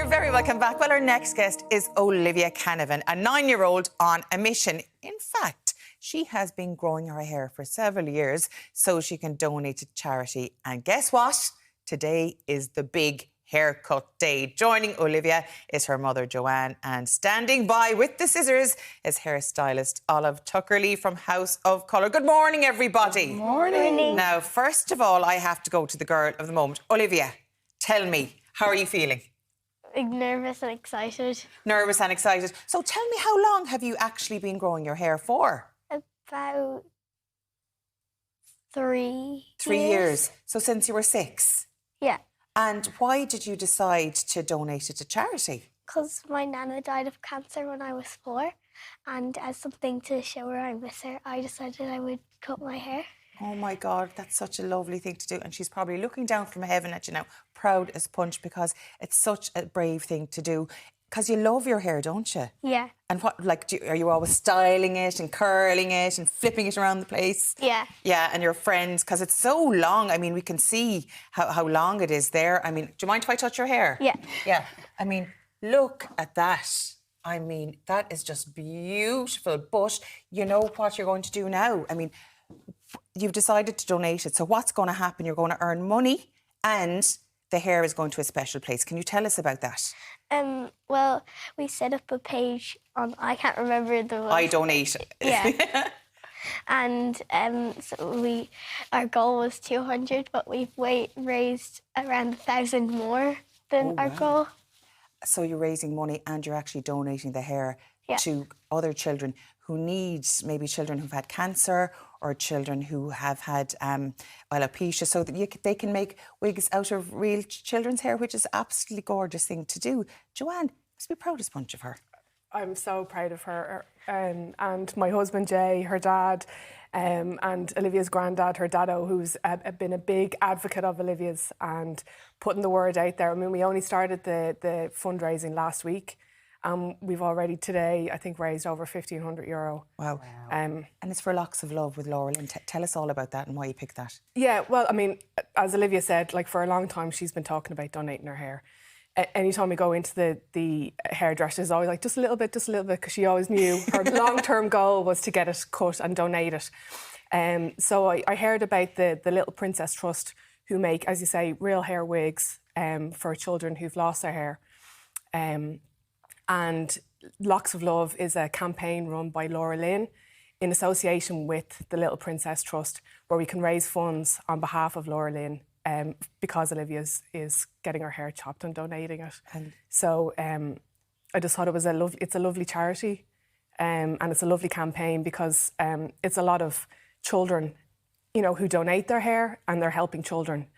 You're very welcome back. Well, our next guest is Olivia Canavan, a 9-year-old on a mission. In fact, she has been growing her hair for several years so she can donate to charity. And guess what? Today is the big haircut day. Joining Olivia is her mother, Joanne, and standing by with the scissors is hairstylist Olive Tuckerley from House of Colour. Good morning, everybody. Good morning. Now, first of all, I have to go to the girl of the moment. Olivia, tell me, how are you feeling? Nervous and excited. Nervous and excited. So tell me, how long have you actually been growing your hair for? About 3 3 years. So since you were 6? Yeah, And why did you decide to donate it to charity? because my nana died of cancer when I was 4, and as something to show her I miss her, I decided I would cut my hair. Oh my God, that's such a lovely thing to do. And she's probably looking down from heaven at you now, proud as punch, because it's such a brave thing to do. Because you love your hair, don't you? Yeah. And what, like, are you always styling it and curling it and flipping it around the place? Yeah. Yeah, and your friends, because it's so long. I mean, we can see how long it is there. I mean, do you mind if I touch your hair? Yeah. Yeah. I mean, look at that. I mean, that is just beautiful. But you know what you're going to do now? I mean, you've decided to donate it. So what's going to happen? You're going to earn money and the hair is going to a special place. Can you tell us about that? Well, we set up a page on, I can't remember the one. I donate. Yeah. And so our goal was 200, but we've raised around 1,000 more than our goal. So you're raising money and you're actually donating the hair to other children who need, maybe children who've had cancer or children who have had alopecia, so that they can make wigs out of real children's hair, which is an absolutely gorgeous thing to do. Joanne, must be proud as punch of her. I'm so proud of her. And my husband, Jay, her dad, and Olivia's granddad, her daddo, who's been a big advocate of Olivia's and putting the word out there. I mean, we only started the fundraising last week. We've already today, I think, raised over €1,500. Wow. And it's for Locks of Love with LauraLynn. Tell us all about that and why you picked that. Yeah, well, I mean, as Olivia said, like for a long time, she's been talking about donating her hair. Anytime we go into the hairdresser, is always like, just a little bit, because she always knew her long-term goal was to get it cut and donate it. So I heard about the Little Princess Trust, who make, as you say, real hair wigs for children who've lost their hair. And Locks of Love is a campaign run by LauraLynn in association with the Little Princess Trust, where we can raise funds on behalf of LauraLynn because Olivia is getting her hair chopped and donating it. And so I just thought it's a lovely charity and it's a lovely campaign because it's a lot of children, you know, who donate their hair and they're helping children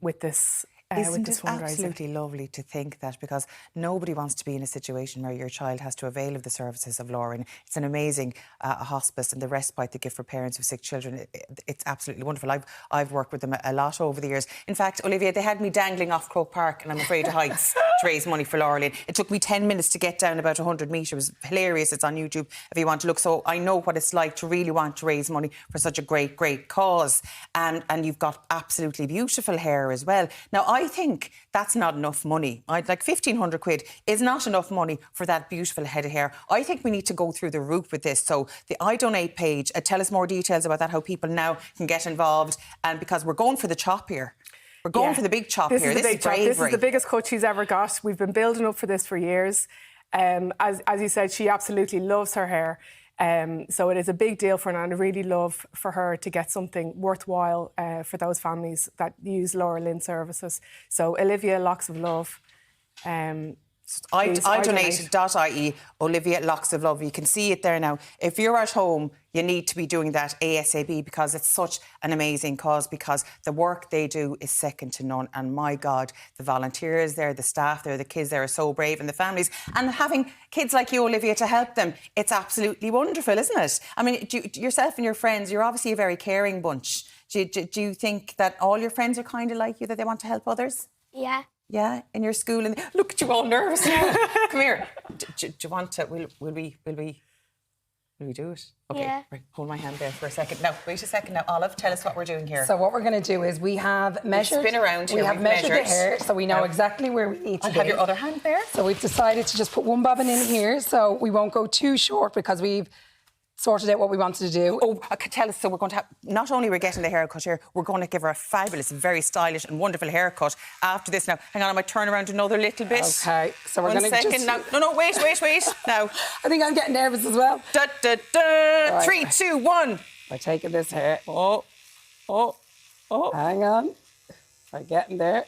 with this. Isn't it absolutely lovely to think that, because nobody wants to be in a situation where your child has to avail of the services of LauraLynn. It's an amazing hospice and the respite they give for parents of sick children. It's absolutely wonderful. I've worked with them a lot over the years. In fact, Olivia, they had me dangling off Croke Park and I'm afraid of heights to raise money for LauraLynn. It took me 10 minutes to get down about 100 metres. It was hilarious. It's on YouTube if you want to look. So I know what it's like to really want to raise money for such a great, great cause. And you've got absolutely beautiful hair as well. Now, I think that's not enough money. Like £1,500 is not enough money for that beautiful head of hair. I think we need to go through the route with this. So the I Donate page, tell us more details about that, how people now can get involved. And because we're going for the chop here. We're going for the big chop here. This is bravery. This is the biggest cut she's ever got. We've been building up for this for years. As you said, she absolutely loves her hair. So it is a big deal for her, and I really love for her to get something worthwhile for those families that use LauraLynn services. So Olivia, Locks of Love. idonated.ie, Olivia, Locks of Love. You can see it there now. If you're at home, you need to be doing that ASAP, because it's such an amazing cause, because the work they do is second to none. And my God, the volunteers there, the staff there, the kids there are so brave, and the families. And having kids like you, Olivia, to help them, it's absolutely wonderful, isn't it? I mean, yourself and your friends, you're obviously a very caring bunch. Do you think that all your friends are kind of like you, that they want to help others? Yeah. Yeah, in your school, and look at you all nervous now. Come here. Do you want to? Will we Will we do it? Okay, Yeah. right, hold my hand there for a second. Now, wait a second now. Olive, tell us what we're doing here. So what we're going to do is we have measured... spin around here, We have we've measured the measured. hair, so we know exactly where we need to I'll be. have your other hand there. So we've decided to just put one bobbin in here, so we won't go too short because we've sorted out what we wanted to do. Oh, I could tell us, so we're going to have, not only we're getting the haircut here, we're going to give her a fabulous, very stylish and wonderful haircut after this now. Hang on, I might turn around another little bit. Okay, so we're going to just... Now. No, wait. Now. I think I'm getting nervous as well. Da, da, da. Right. 3, 2, 1. We're taking this hair. Oh. Hang on. We're getting there.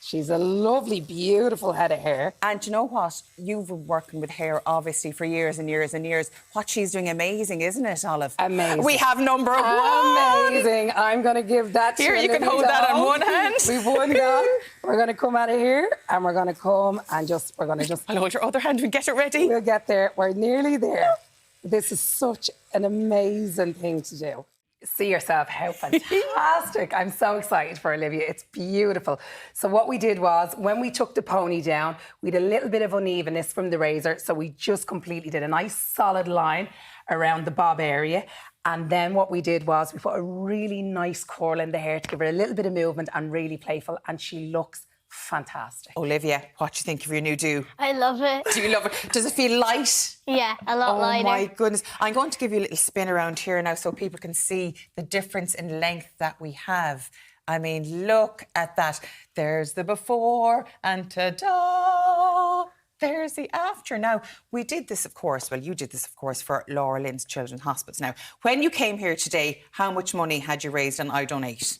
She's a lovely, beautiful head of hair. And you know what? You've been working with hair, obviously, for years and years and years. What she's doing, amazing, isn't it, Olive? Amazing. We have number 1. Amazing. I'm going to give that Here, to you can Olivia hold that on down. one hand. We've one gone. We're going to come out of here and we're going to come and we're going to just... I'll hold your other hand and get it ready. We'll get there. We're nearly there. This is such an amazing thing to do. See yourself, how fantastic. I'm so excited for Olivia. It's beautiful. So what we did was, when we took the pony down, we had a little bit of unevenness from the razor, so we just completely did a nice solid line around the bob area. And then what we did was we put a really nice curl in the hair to give her a little bit of movement and really playful, and she looks fantastic. Olivia, what do you think of your new do? I love it. Do you love it? Does it feel light? Yeah, a lot lighter. Oh my goodness. I'm going to give you a little spin around here now so people can see the difference in length that we have. I mean, look at that. There's the before and ta-da! There's the after. Now, we did this, of course, well, you did this, of course, for LauraLynn's Children's Hospice. Now, when you came here today, how much money had you raised on I Donate?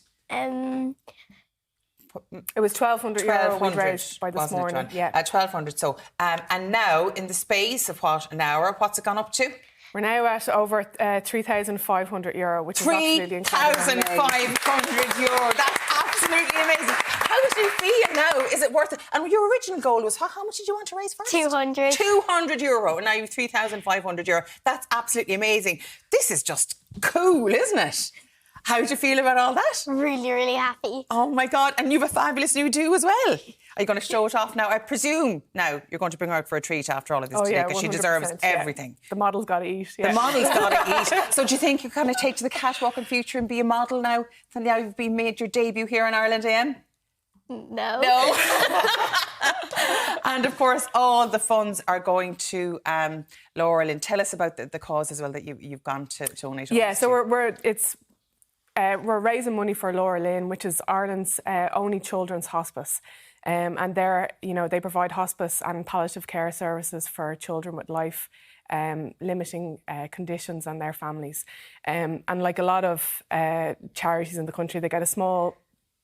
It was €1,200 we raised by this morning. Yeah. 1,200. So, and now, in the space of what, an hour, what's it gone up to? We're now at over €3,500, which is absolutely incredible. €3,500. That's absolutely amazing. How do you feel now? Is it worth it? And your original goal was, how much did you want to raise first? 200. €200. And now you've €3,500. That's absolutely amazing. This is just cool, isn't it? How do you feel about all that? Really, really happy. Oh my God, and you have a fabulous new do as well. Are you going to show it off now? I presume now you're going to bring her out for a treat after all of this today, because she deserves everything. The model's got to eat. Yeah. The model's got to eat. So do you think you're going to take to the catwalk in future and be a model now? So now you've made your debut here on Ireland AM? No. And of course, all the funds are going to LauraLynn. Tell us about the cause as well that you've gone to donate. Yeah, so we're raising money for LauraLynn, which is Ireland's only children's hospice. And they provide hospice and palliative care services for children with life limiting conditions and their families. And like a lot of charities in the country, they get a small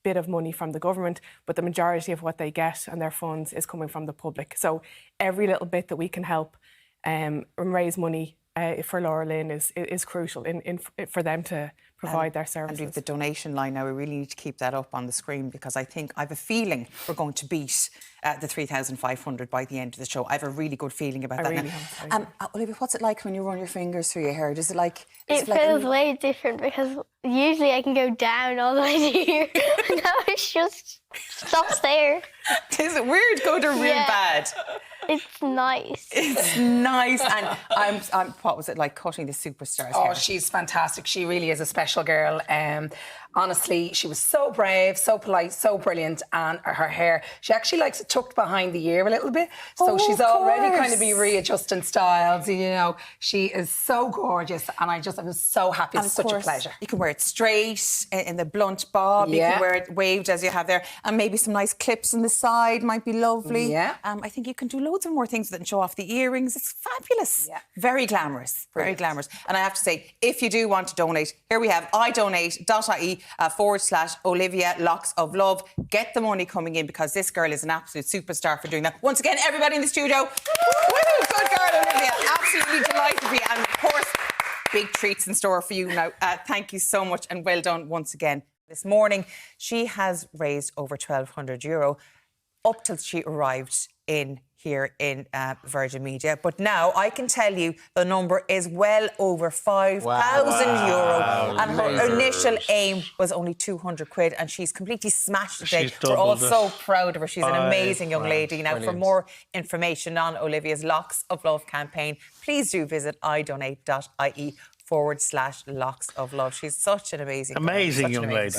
bit of money from the government, but the majority of what they get and their funds is coming from the public. So every little bit that we can help and raise money for LauraLynn is crucial for them to provide their services. And with the donation line now, we really need to keep that up on the screen, because I have a feeling we're going to beat the 3,500 by the end of the show. I have a really good feeling about that. Really now. Olivia, what's it like when you run your fingers through your hair? Does it like... It feels way different, because usually I can go down all the way to here. Now it's just stops there. Is it weird going to real bad? It's nice. It's nice. And I'm what was it like cutting the superstar's hair? Oh, she's fantastic. She really is a special girl. Honestly, she was so brave, so polite, so brilliant. And her hair, she actually likes it tucked behind the ear a little bit. So she's already kind of be readjusting styles, you know. She is so gorgeous. And I was so happy. It's such a pleasure. You can wear it straight in the blunt bob. You can wear it waved as you have there. And maybe some nice clips on the side might be lovely. Yeah. I think you can do loads of more things with it and show off the earrings. It's fabulous. Yeah. Very glamorous. Brilliant. Very glamorous. And I have to say, if you do want to donate, here we have idonate.ie /Olivia Locks of Love. Get the money coming in, because this girl is an absolute superstar for doing that. Once again, everybody in the studio, good girl, Olivia. Absolutely delighted for you. And of course, big treats in store for you now. Thank you so much, and well done once again. This morning, she has raised over €1,200 up till she arrived in here in Virgin Media. But now I can tell you the number is well over €5,000. And her initial aim was only 200 quid, and she's completely smashed it today. We're all so proud of her. She's an amazing young lady. Now, for more information on Olivia's Locks of Love campaign, please do visit idonate.ie/Locks of Love. She's such an amazing young lady.